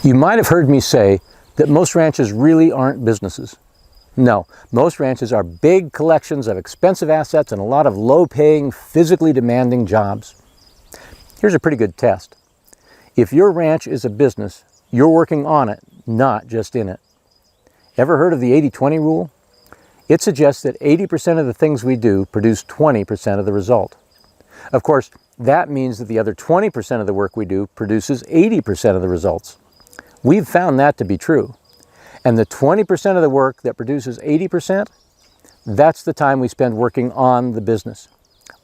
You might have heard me say that most ranches really aren't businesses. No, most ranches are big collections of expensive assets and a lot of low-paying, physically demanding jobs. Here's a pretty good test. If your ranch is a business, you're working on it, not just in it. Ever heard of the 80-20 rule? It suggests that 80% of the things we do produce 20% of the result. Of course, that means that the other 20% of the work we do produces 80% of the results. We've found that to be true. And the 20% of the work that produces 80%, that's the time we spend working on the business.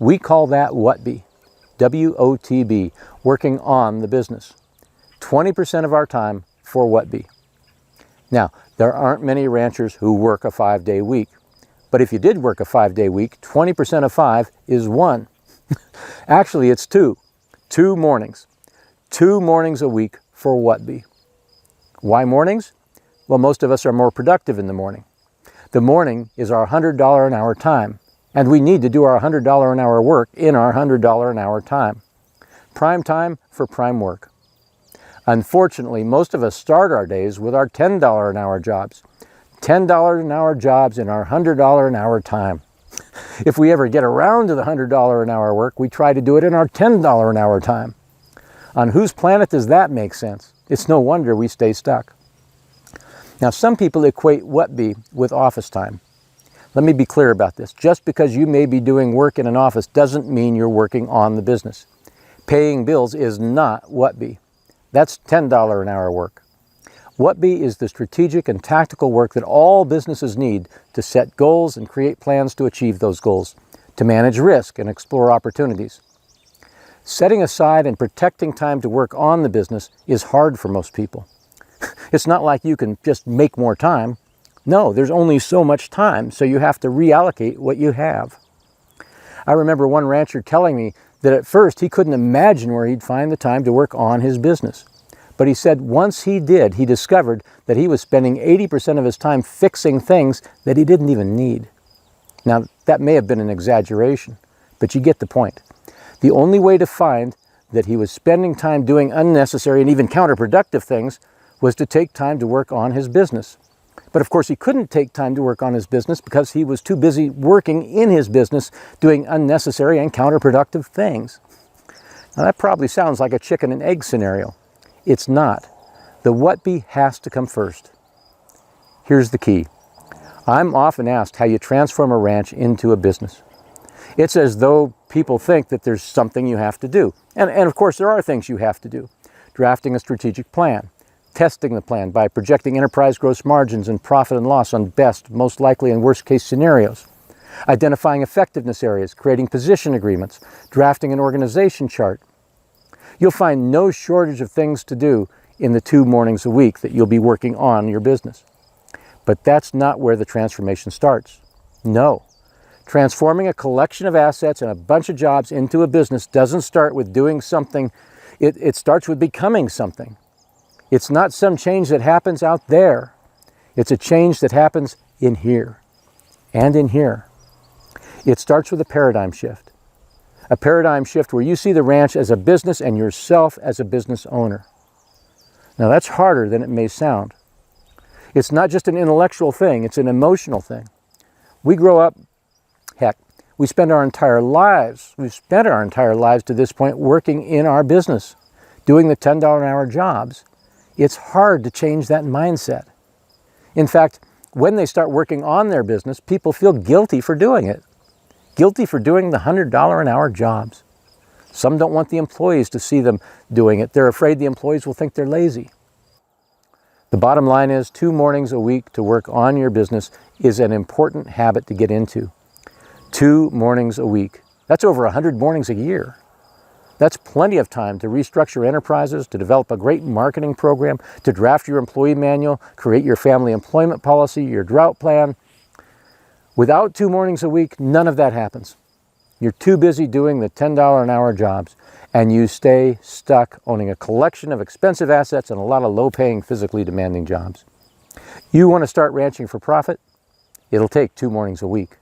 We call that WOTB, W-O-T-B, working on the business. 20% of our time for WOTB. Now, there aren't many ranchers who work a 5-day week. But if you did work a 5-day week, 20% of 5 is 1. Actually, it's 2. 2 mornings. 2 mornings a week for WOTB. Why mornings? Well, most of us are more productive in the morning. The morning is our $100 an hour time, and we need to do our $100 an hour work in our $100 an hour time. Prime time for prime work. Unfortunately, most of us start our days with our $10 an hour jobs. $10 an hour jobs in our $100 an hour time. If we ever get around to the $100 an hour work, we try to do it in our $10 an hour time. On whose planet does that make sense? It's no wonder we stay stuck. Now, some people equate WOTB with office time. Let me be clear about this. Just because you may be doing work in an office doesn't mean you're working on the business. Paying bills is not WOTB. That's $10 an hour work. WOTB is the strategic and tactical work that all businesses need to set goals and create plans to achieve those goals, to manage risk and explore opportunities. Setting aside and protecting time to work on the business is hard for most people. It's not like you can just make more time. No, there's only so much time, so you have to reallocate what you have. I remember one rancher telling me that at first he couldn't imagine where he'd find the time to work on his business. But he said once he did, he discovered that he was spending 80% of his time fixing things that he didn't even need. Now, that may have been an exaggeration, but you get the point. The only way to find that he was spending time doing unnecessary and even counterproductive things was to take time to work on his business. But of course, he couldn't take time to work on his business because he was too busy working in his business doing unnecessary and counterproductive things. Now, that probably sounds like a chicken and egg scenario. It's not. The WOTB has to come first. Here's the key. I'm often asked how you transform a ranch into a business. It's as though people think that there's something you have to do. And of course, there are things you have to do. Drafting a strategic plan, testing the plan by projecting enterprise gross margins and profit and loss on best, most likely, and worst case scenarios, identifying effectiveness areas, creating position agreements, drafting an organization chart. You'll find no shortage of things to do in the 2 mornings a week that you'll be working on your business. But that's not where the transformation starts. No. Transforming a collection of assets and a bunch of jobs into a business doesn't start with doing something. It starts with becoming something. It's not some change that happens out there. It's a change that happens in here and in here. It starts with a paradigm shift. A paradigm shift where you see the ranch as a business and yourself as a business owner. Now, that's harder than it may sound. It's not just an intellectual thing, it's an emotional thing. We grow up, heck, we've spent our entire lives to this point working in our business, doing the $10 an hour jobs. It's hard to change that mindset. In fact, when they start working on their business, people feel guilty for doing it. Guilty for doing the $100 an hour jobs. Some don't want the employees to see them doing it. They're afraid the employees will think they're lazy. The bottom line is 2 mornings a week to work on your business is an important habit to get into. 2 mornings a week. That's over 100 mornings a year. That's plenty of time to restructure enterprises, to develop a great marketing program, to draft your employee manual, create your family employment policy, your drought plan. Without 2 mornings a week, none of that happens. You're too busy doing the $10 an hour jobs, and you stay stuck owning a collection of expensive assets and a lot of low-paying, physically demanding jobs. You want to start ranching for profit? It'll take 2 mornings a week.